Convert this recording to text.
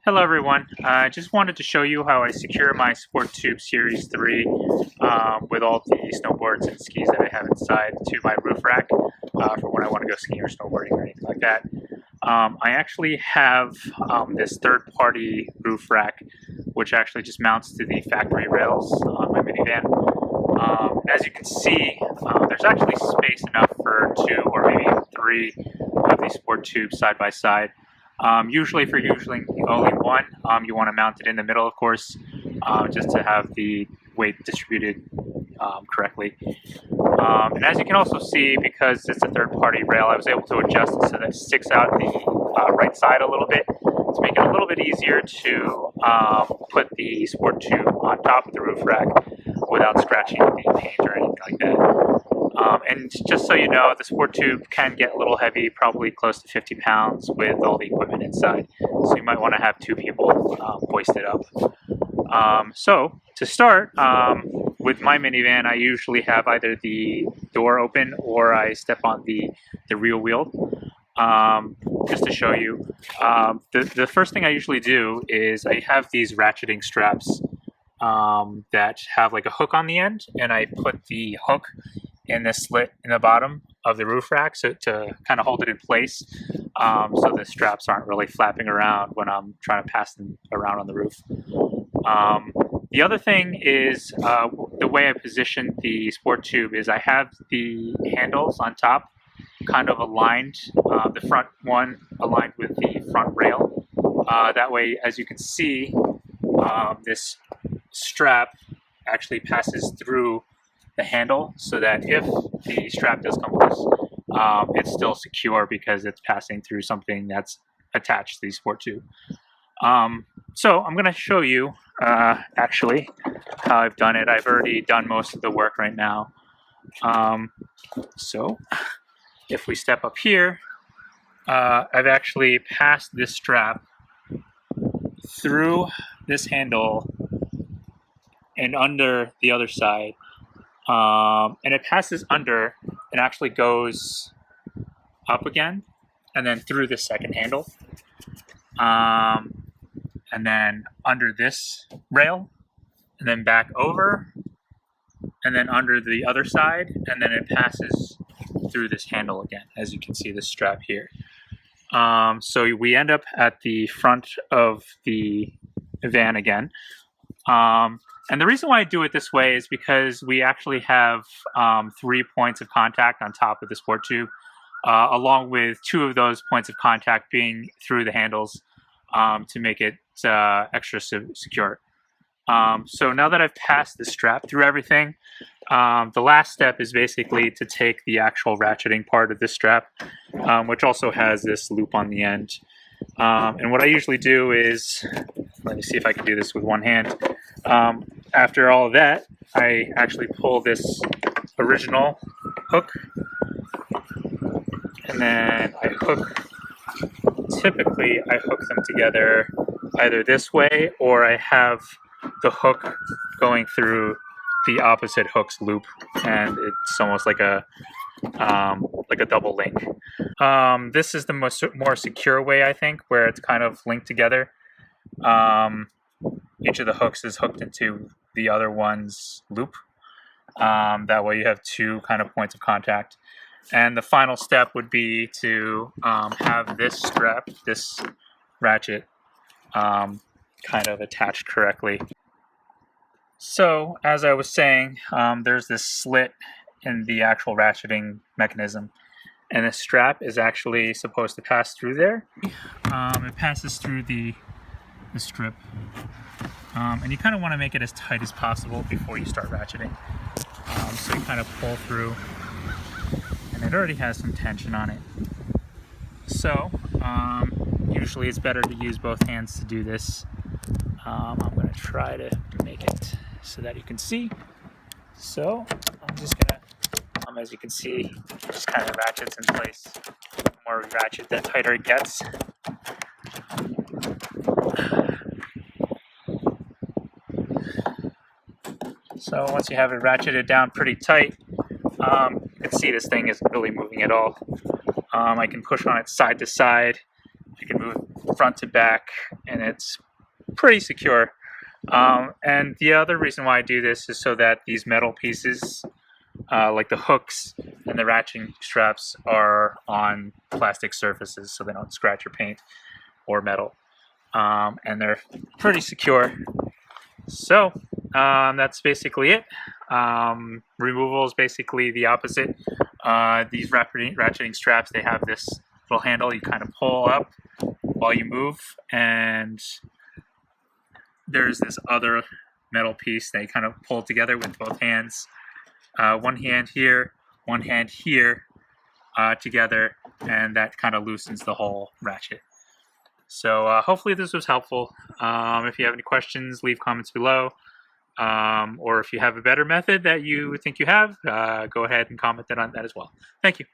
Hello everyone, I just wanted to show you how I secure my Sportube Series 3 with all the snowboards and skis that I have inside to my roof rack for when I want to go skiing or snowboarding or anything like that. I actually have this third-party roof rack which actually just mounts to the factory rails on my minivan. As you can see, there's actually space enough for 2 or maybe 3 of these Sportubes side by side. Usually if you're using only one, you want to mount it in the middle, of course, just to have the weight distributed correctly. And as you can also see, because it's a third-party rail, I was able to adjust it so that it sticks out the right side a little bit to make it a little bit easier to put the Sportube on top of the roof rack without scratching the paint or anything like that. And just so you know, the Sportube can get a little heavy, probably close to 50 pounds with all the equipment inside. So you might want to have 2 people hoist it up. So to start, with my minivan, I usually have either the door open or I step on the rear wheel. Just to show you, the first thing I usually do is I have these ratcheting straps that have like a hook on the end, and I put the hook in this slit in the bottom of the roof rack so to kind of hold it in place, so the straps aren't really flapping around when I'm trying to pass them around on the roof. The other thing is the way I position the Sportube is I have the handles on top kind of aligned, the front one aligned with the front rail. That way, as you can see, this strap actually passes through the handle so that if the strap does come loose, it's still secure because it's passing through something that's attached to the Sportube. So I'm going to show you actually how I've done it. I've already done most of the work right now. So if we step up here, I've actually passed this strap through this handle and under the other side. And it passes under and actually goes up again and then through the second handle. And then under this rail, and then back over, and then under the other side, and then it passes through this handle again, as you can see this strap here. So we end up at the front of the van again. And the reason why I do it this way is because we actually have 3 points of contact on top of the Sportube, along with 2 of those points of contact being through the handles to make it extra secure. So now that I've passed the strap through everything, the last step is basically to take the actual ratcheting part of this strap, which also has this loop on the end. And what I usually do is, let me see if I can do this with one hand. After all of that, I actually pull this original hook, and then I hook, typically I hook them together either this way, or I have the hook going through the opposite hook's loop, and it's almost like a double link. This is the more secure way, I think, where it's kind of linked together. Each of the hooks is hooked into the other one's loop. That way you have 2 kind of points of contact. And the final step would be to have this strap, this ratchet, kind of attached correctly. So, as I was saying, there's this slit in the actual ratcheting mechanism, and the strap is actually supposed to pass through there. It passes through the strip, and you kind of want to make it as tight as possible before you start ratcheting. So you kind of pull through, and it already has some tension on it. So usually it's better to use both hands to do this. I'm going to try to make it so that you can see. So I'm just going to, as you can see, just kind of ratchets in place. The more we ratchet, the tighter it gets. So once you have it ratcheted down pretty tight, you can see this thing isn't really moving at all. I can push on it side to side. I can move front to back, and it's pretty secure. And the other reason why I do this is so that these metal pieces, like the hooks and the ratcheting straps, are on plastic surfaces so they don't scratch your paint or metal. And they're pretty secure. So that's basically it. Removal is basically the opposite. These ratcheting straps, they have this little handle you kind of pull up while you move, and there's this other metal piece that you kind of pull together with both hands. One hand here, together, and that kind of loosens the whole ratchet. So hopefully this was helpful. If you have any questions, leave comments below. Or if you have a better method that you think you have, go ahead and comment on that as well. Thank you.